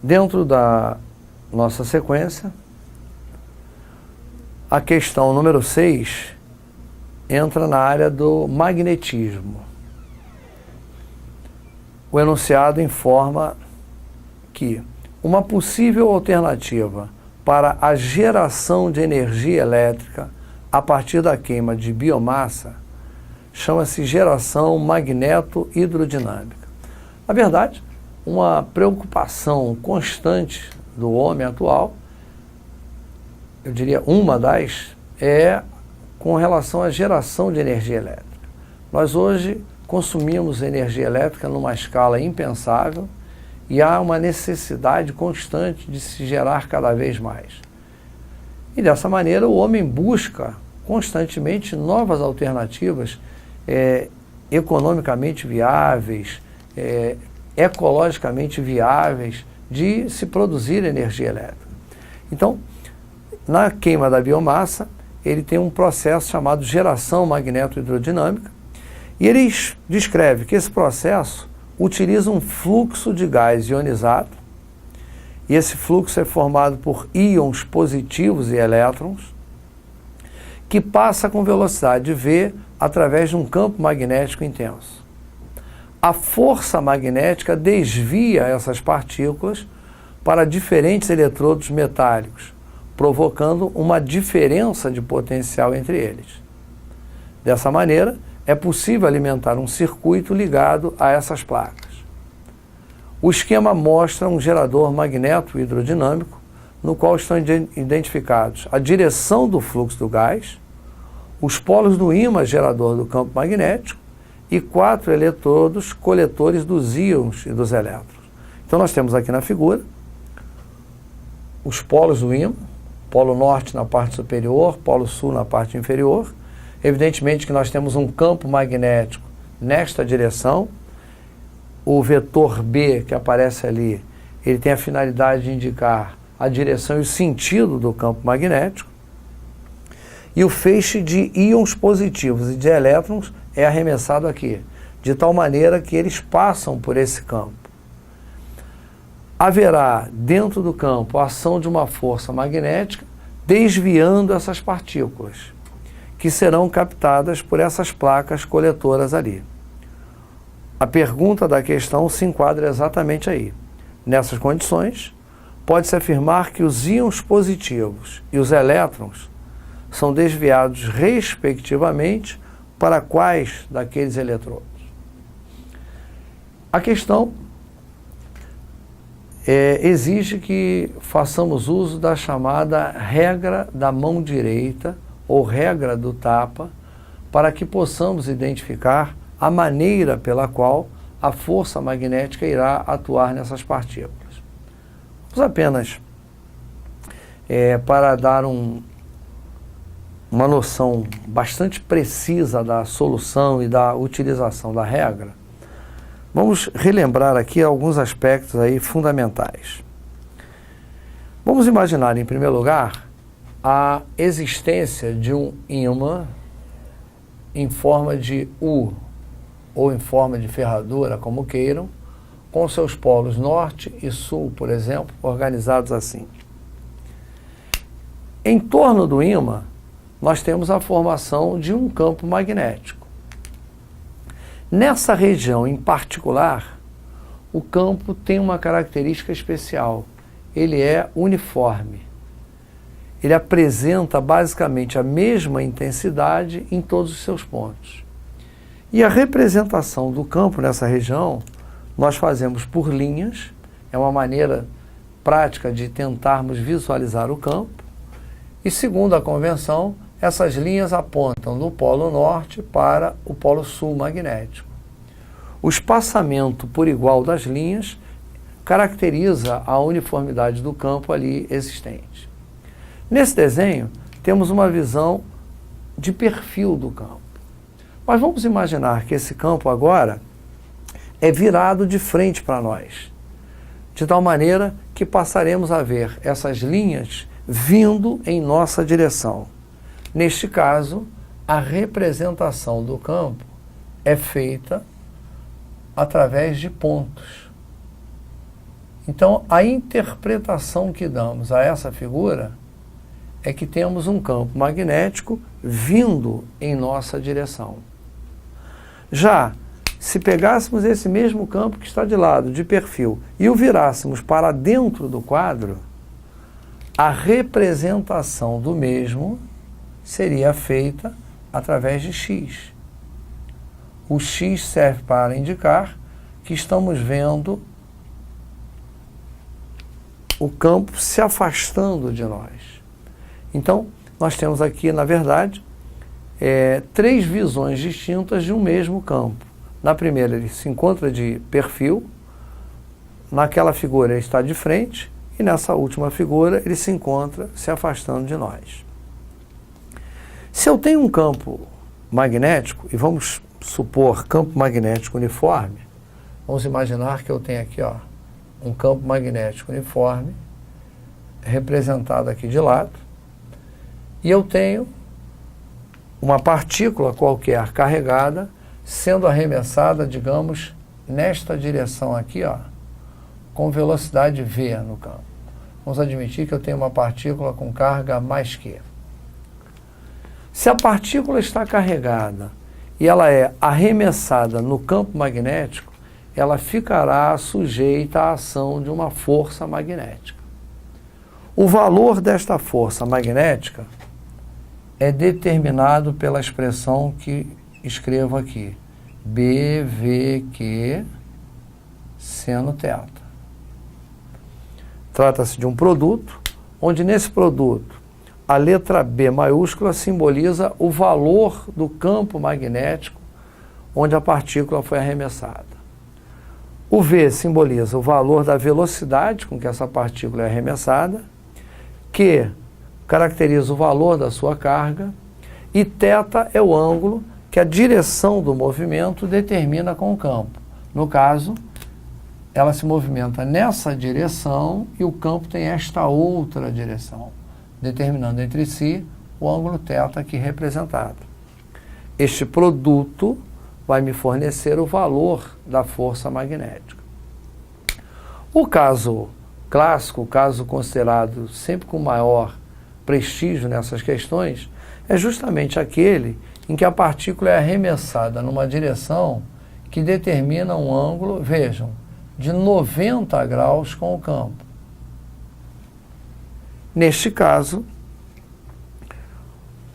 Dentro da nossa sequência, a questão número 6 entra na área do magnetismo. O enunciado informa que uma possível alternativa para a geração de energia elétrica a partir da queima de biomassa chama-se geração magneto-hidrodinâmica. Na verdade, uma preocupação constante do homem atual, eu diria uma das, é com relação à geração de energia elétrica. Nós hoje consumimos energia elétrica numa escala impensável e há uma necessidade constante de se gerar cada vez mais. E dessa maneira o homem busca constantemente novas alternativas economicamente viáveis, ecologicamente viáveis de se produzir energia elétrica. Então, na queima da biomassa, ele tem um processo chamado geração magneto-hidrodinâmica e ele descreve que esse processo utiliza um fluxo de gás ionizado e esse fluxo é formado por íons positivos e elétrons que passa com velocidade V através de um campo magnético intenso. A força magnética desvia essas partículas para diferentes eletrodos metálicos, provocando uma diferença de potencial entre eles. Dessa maneira, é possível alimentar um circuito ligado a essas placas. O esquema mostra um gerador magneto-hidrodinâmico, no qual estão identificados a direção do fluxo do gás, os polos do ímã gerador do campo magnético e 4 eletrodos coletores dos íons e dos elétrons. Então nós temos aqui na figura os polos do ímã, polo norte na parte superior, polo sul na parte inferior. Evidentemente que nós temos um campo magnético nesta direção. O vetor B que aparece ali, ele tem a finalidade de indicar a direção e o sentido do campo magnético. E o feixe de íons positivos e de elétrons é arremessado aqui, de tal maneira que eles passam por esse campo. Haverá dentro do campo a ação de uma força magnética desviando essas partículas, que serão captadas por essas placas coletoras ali. A pergunta da questão se enquadra exatamente aí. Nessas condições, pode-se afirmar que os íons positivos e os elétrons são desviados respectivamente para quais daqueles eletrodos. A questão exige que façamos uso da chamada regra da mão direita ou regra do tapa para que possamos identificar a maneira pela qual a força magnética irá atuar nessas partículas. Vamos apenas, para dar uma noção bastante precisa da solução e da utilização da regra, vamos relembrar aqui alguns aspectos aí fundamentais. Vamos imaginar, em primeiro lugar, a existência de um ímã em forma de U ou em forma de ferradura, como queiram, com seus polos norte e sul, por exemplo, organizados assim. Em torno do ímã, nós temos a formação de um campo magnético. Nessa região em particular, o campo tem uma característica especial. Ele é uniforme. Ele apresenta basicamente a mesma intensidade em todos os seus pontos. E a representação do campo nessa região, nós fazemos por linhas, é uma maneira prática de tentarmos visualizar o campo, e segundo a convenção, essas linhas apontam do polo norte para o polo sul magnético. O espaçamento por igual das linhas caracteriza a uniformidade do campo ali existente. Nesse desenho, temos uma visão de perfil do campo. Mas vamos imaginar que esse campo agora é virado de frente para nós, de tal maneira que passaremos a ver essas linhas vindo em nossa direção. Neste caso, a representação do campo é feita através de pontos. Então, a interpretação que damos a essa figura é que temos um campo magnético vindo em nossa direção. Já, se pegássemos esse mesmo campo que está de lado, de perfil, e o virássemos para dentro do quadro, a representação do mesmo seria feita através de X. O X serve para indicar que estamos vendo o campo se afastando de nós. Então, nós temos aqui, na verdade, três visões distintas de um mesmo campo. Na primeira, ele se encontra de perfil, naquela figura ele está de frente, e nessa última figura ele se encontra se afastando de nós. Se eu tenho um campo magnético, e vamos supor campo magnético uniforme, vamos imaginar que eu tenho aqui, ó, um campo magnético uniforme, representado aqui de lado, e eu tenho uma partícula qualquer carregada sendo arremessada, digamos, nesta direção aqui, ó, com velocidade v no campo. Vamos admitir que eu tenho uma partícula com carga mais q. Se a partícula está carregada e ela é arremessada no campo magnético, ela ficará sujeita à ação de uma força magnética. O valor desta força magnética é determinado pela expressão que escrevo aqui, BVQ seno θ. Trata-se de um produto, onde nesse produto a letra B maiúscula simboliza o valor do campo magnético onde a partícula foi arremessada. O V simboliza o valor da velocidade com que essa partícula é arremessada, Q caracteriza o valor da sua carga, e θ é o ângulo que a direção do movimento determina com o campo. No caso, ela se movimenta nessa direção e o campo tem esta outra direção, determinando entre si o ângulo θ aqui representado. Este produto vai me fornecer o valor da força magnética. O caso clássico, o caso considerado sempre com maior prestígio nessas questões, é justamente aquele em que a partícula é arremessada numa direção que determina um ângulo, vejam, de 90 graus com o campo. Neste caso,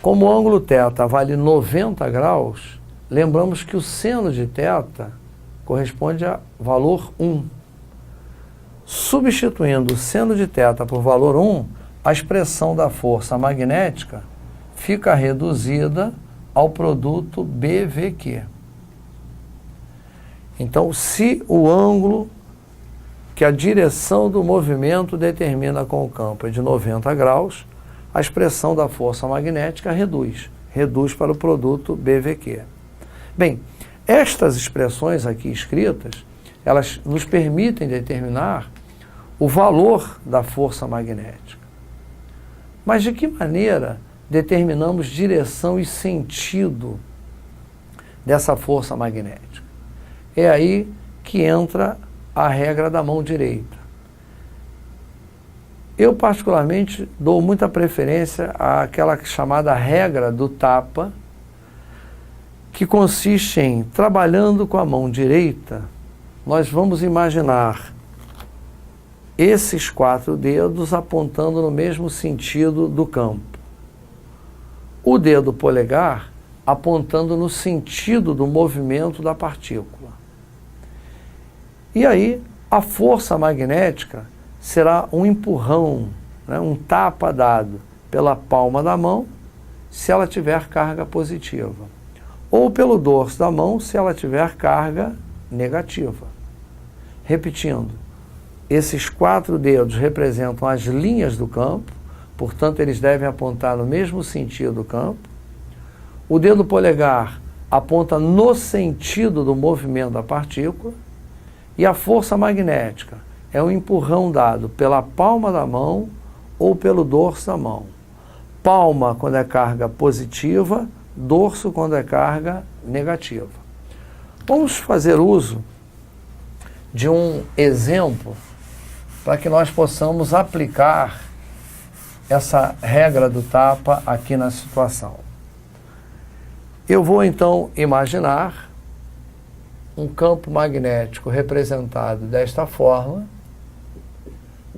como o ângulo θ vale 90 graus, lembramos que o seno de θ corresponde a valor 1. Substituindo o seno de θ por valor 1, a expressão da força magnética fica reduzida ao produto BVQ. Então, se o ângulo que a direção do movimento determina com o campo é de 90 graus, a expressão da força magnética reduz para o produto BVQ. Bem, estas expressões aqui escritas, elas nos permitem determinar o valor da força magnética. Mas de que maneira determinamos direção e sentido dessa força magnética? É aí que entra a regra da mão direita. Eu, particularmente, dou muita preferência àquela chamada regra do tapa, que consiste em, trabalhando com a mão direita, nós vamos imaginar esses 4 dedos apontando no mesmo sentido do campo. O dedo polegar apontando no sentido do movimento da partícula. E aí, a força magnética será um empurrão, né, um tapa dado pela palma da mão, se ela tiver carga positiva, ou pelo dorso da mão, se ela tiver carga negativa. Repetindo, esses 4 dedos representam as linhas do campo, portanto, eles devem apontar no mesmo sentido do campo. O dedo polegar aponta no sentido do movimento da partícula, e a força magnética é um empurrão dado pela palma da mão ou pelo dorso da mão. Palma quando é carga positiva, dorso quando é carga negativa. Vamos fazer uso de um exemplo para que nós possamos aplicar essa regra do tapa aqui na situação. Eu vou então imaginar um campo magnético representado desta forma.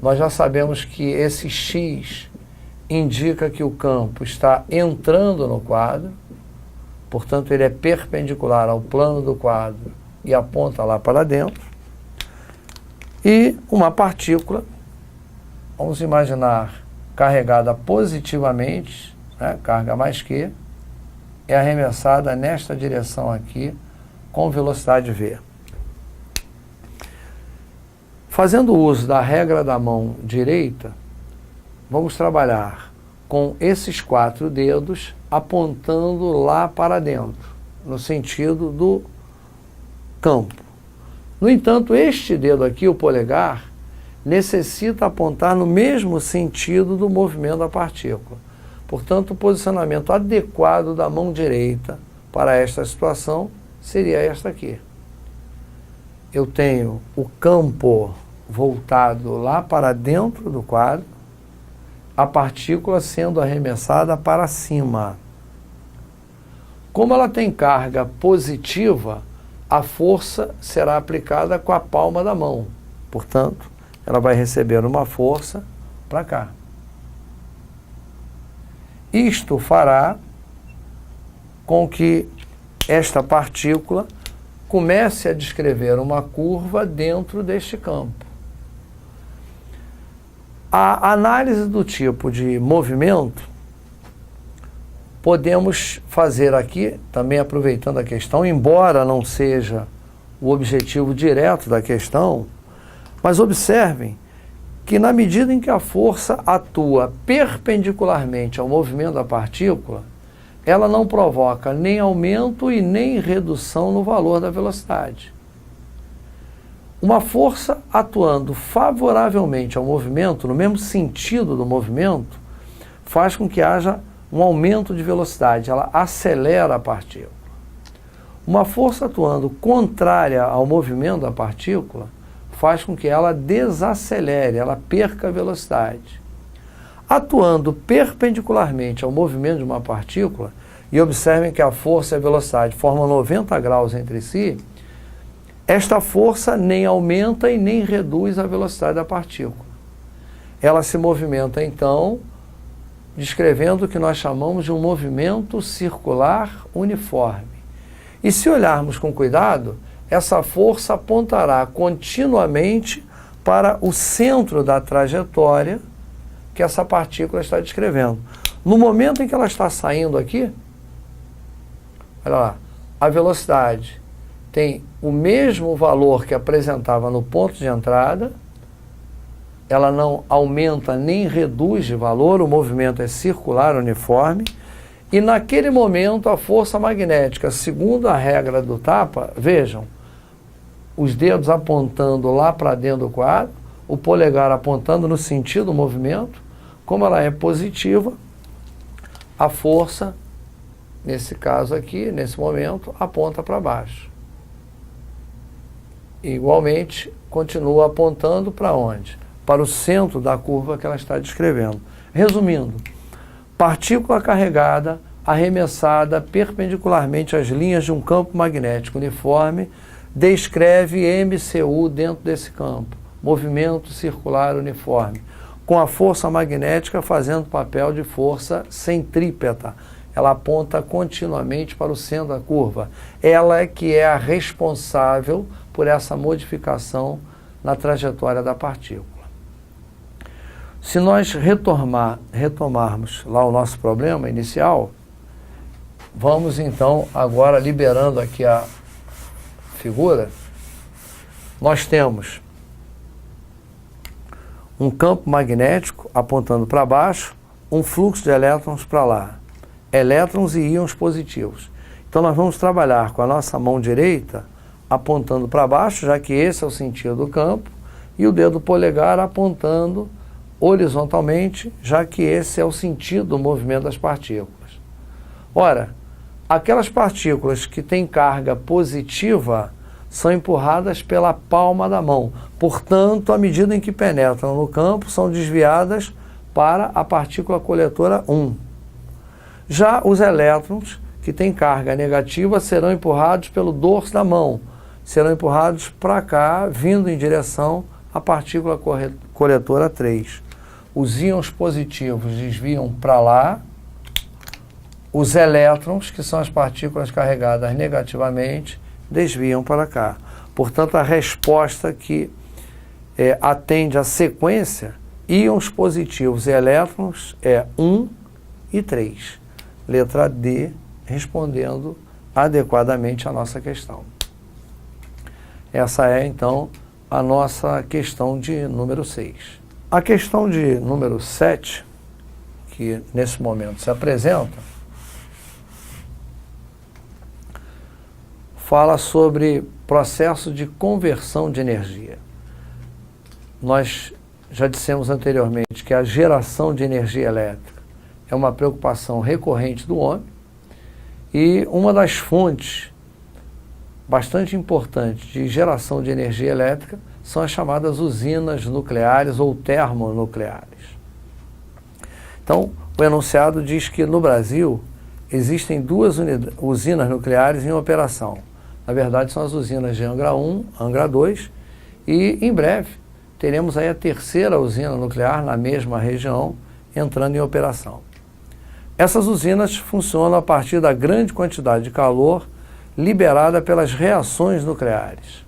Nós já sabemos que esse X indica que o campo está entrando no quadro, portanto ele é perpendicular ao plano do quadro e aponta lá para dentro. E uma partícula, vamos imaginar, carregada positivamente, né, carga mais Q, é arremessada nesta direção aqui com velocidade V. Fazendo uso da regra da mão direita, vamos trabalhar com esses 4 dedos apontando lá para dentro, no sentido do campo. No entanto, este dedo aqui, o polegar, necessita apontar no mesmo sentido do movimento da partícula. Portanto, o posicionamento adequado da mão direita para esta situação seria esta aqui. Eu tenho o campo voltado lá para dentro do quadro, a partícula sendo arremessada para cima. Como ela tem carga positiva, a força será aplicada com a palma da mão. Portanto, ela vai receber uma força para cá. Isto fará com que esta partícula comece a descrever uma curva dentro deste campo. A análise do tipo de movimento podemos fazer aqui, também aproveitando a questão, embora não seja o objetivo direto da questão, mas observem que na medida em que a força atua perpendicularmente ao movimento da partícula, ela não provoca nem aumento e nem redução no valor da velocidade. Uma força atuando favoravelmente ao movimento, no mesmo sentido do movimento, faz com que haja um aumento de velocidade, ela acelera a partícula. Uma força atuando contrária ao movimento da partícula faz com que ela desacelere, ela perca a velocidade. Atuando perpendicularmente ao movimento de uma partícula, e observem que a força e a velocidade formam 90 graus entre si, esta força nem aumenta e nem reduz a velocidade da partícula. Ela se movimenta, então, descrevendo o que nós chamamos de um movimento circular uniforme. E se olharmos com cuidado, essa força apontará continuamente para o centro da trajetória que essa partícula está descrevendo. No momento em que ela está saindo aqui, olha lá, a velocidade tem o mesmo valor que apresentava no ponto de entrada, ela não aumenta nem reduz de valor, o movimento é circular uniforme, e naquele momento a força magnética, segundo a regra do tapa, vejam, os dedos apontando lá para dentro do quadro, o polegar apontando no sentido do movimento, como ela é positiva, a força, nesse caso aqui, nesse momento, aponta para baixo. Igualmente, continua apontando para onde? Para o centro da curva que ela está descrevendo. Resumindo, partícula carregada, arremessada perpendicularmente às linhas de um campo magnético uniforme, descreve MCU dentro desse campo, movimento circular uniforme, com a força magnética fazendo papel de força centrípeta. Ela aponta continuamente para o centro da curva. Ela é que é a responsável por essa modificação na trajetória da partícula. Se nós retomarmos lá o nosso problema inicial, vamos então agora liberando aqui a figura. Nós temos um campo magnético apontando para baixo, um fluxo de elétrons para lá, elétrons e íons positivos. Então nós vamos trabalhar com a nossa mão direita apontando para baixo, já que esse é o sentido do campo, e o dedo polegar apontando horizontalmente, já que esse é o sentido do movimento das partículas. Ora, aquelas partículas que têm carga positiva são empurradas pela palma da mão. Portanto, à medida em que penetram no campo, são desviadas para a partícula coletora 1. Já os elétrons, que têm carga negativa, serão empurrados pelo dorso da mão, serão empurrados para cá, vindo em direção à partícula coletora 3. Os íons positivos desviam para lá, os elétrons, que são as partículas carregadas negativamente, desviam para cá. Portanto, a resposta que atende à sequência íons positivos e elétrons é 1 e 3. Letra D, respondendo adequadamente à nossa questão. Essa é, então, a nossa questão de número 6. A questão de número 7, que nesse momento se apresenta, fala sobre processo de conversão de energia. Nós já dissemos anteriormente que a geração de energia elétrica é uma preocupação recorrente do homem e uma das fontes bastante importantes de geração de energia elétrica são as chamadas usinas nucleares ou termonucleares. Então, o enunciado diz que no Brasil existem 2 usinas nucleares em operação. Na verdade, são as usinas de Angra 1, Angra 2 e, em breve, teremos aí a 3ª usina nuclear na mesma região entrando em operação. Essas usinas funcionam a partir da grande quantidade de calor liberada pelas reações nucleares.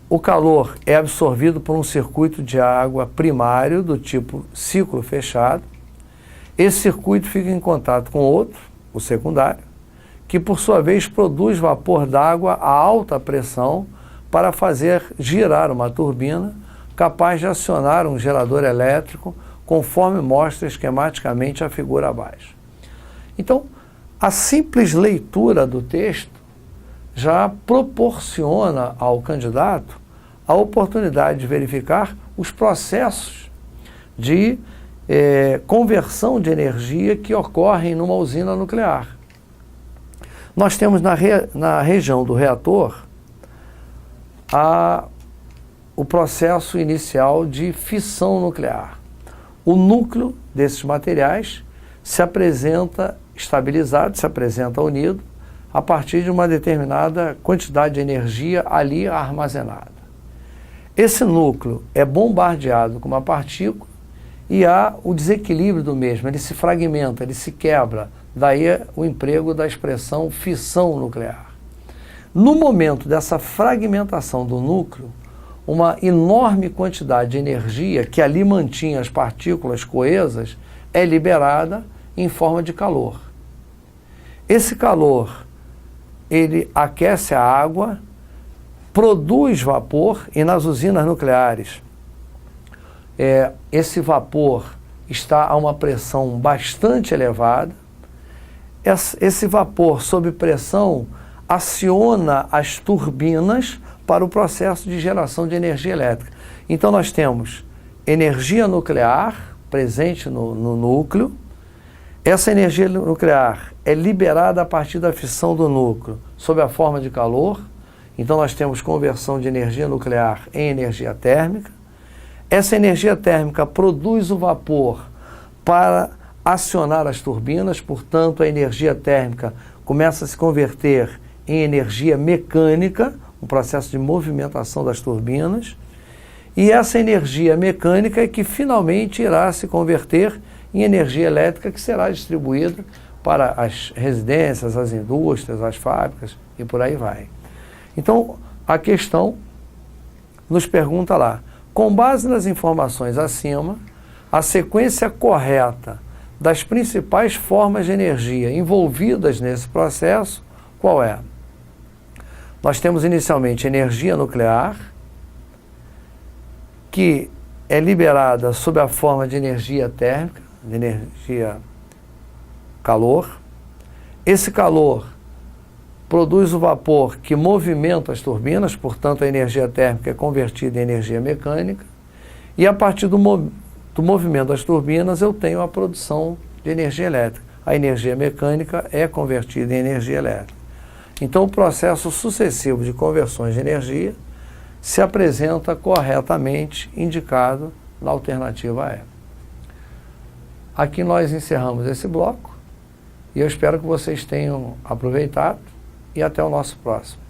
O calor é absorvido por um circuito de água primário do tipo ciclo fechado. Esse circuito fica em contato com outro, o secundário, que por sua vez produz vapor d'água a alta pressão para fazer girar uma turbina capaz de acionar um gerador elétrico, conforme mostra esquematicamente a figura abaixo. Então, a simples leitura do texto já proporciona ao candidato a oportunidade de verificar os processos de conversão de energia que ocorrem numa usina nuclear. Nós temos na região do reator o processo inicial de fissão nuclear. O núcleo desses materiais se apresenta estabilizado, se apresenta unido a partir de uma determinada quantidade de energia ali armazenada. Esse núcleo é bombardeado com uma partícula e há o desequilíbrio do mesmo, ele se fragmenta, ele se quebra, daí o emprego da expressão fissão nuclear. No momento dessa fragmentação do núcleo, uma enorme quantidade de energia que ali mantinha as partículas coesas é liberada em forma de calor. Esse calor, ele aquece a água, produz vapor e nas usinas nucleares esse vapor está a uma pressão bastante elevada. Esse vapor sob pressão aciona as turbinas para o processo de geração de energia elétrica. Então nós temos energia nuclear presente no núcleo. Essa energia nuclear é liberada a partir da fissão do núcleo sob a forma de calor. Então nós temos conversão de energia nuclear em energia térmica. Essa energia térmica produz o vapor para acionar as turbinas, portanto a energia térmica começa a se converter em energia mecânica, um processo de movimentação das turbinas, e essa energia mecânica é que finalmente irá se converter em energia elétrica que será distribuída para as residências, as indústrias, as fábricas e por aí vai. Então, a questão nos pergunta lá, com base nas informações acima, a sequência correta das principais formas de energia envolvidas nesse processo, qual é? Nós temos inicialmente energia nuclear, que é liberada sob a forma de energia térmica, de energia calor. Esse calor produz o vapor que movimenta as turbinas, portanto a energia térmica é convertida em energia mecânica, e a partir do movimento das turbinas eu tenho a produção de energia elétrica. A energia mecânica é convertida em energia elétrica. Então, o processo sucessivo de conversões de energia se apresenta corretamente indicado na alternativa A. Aqui nós encerramos esse bloco e eu espero que vocês tenham aproveitado e até o nosso próximo.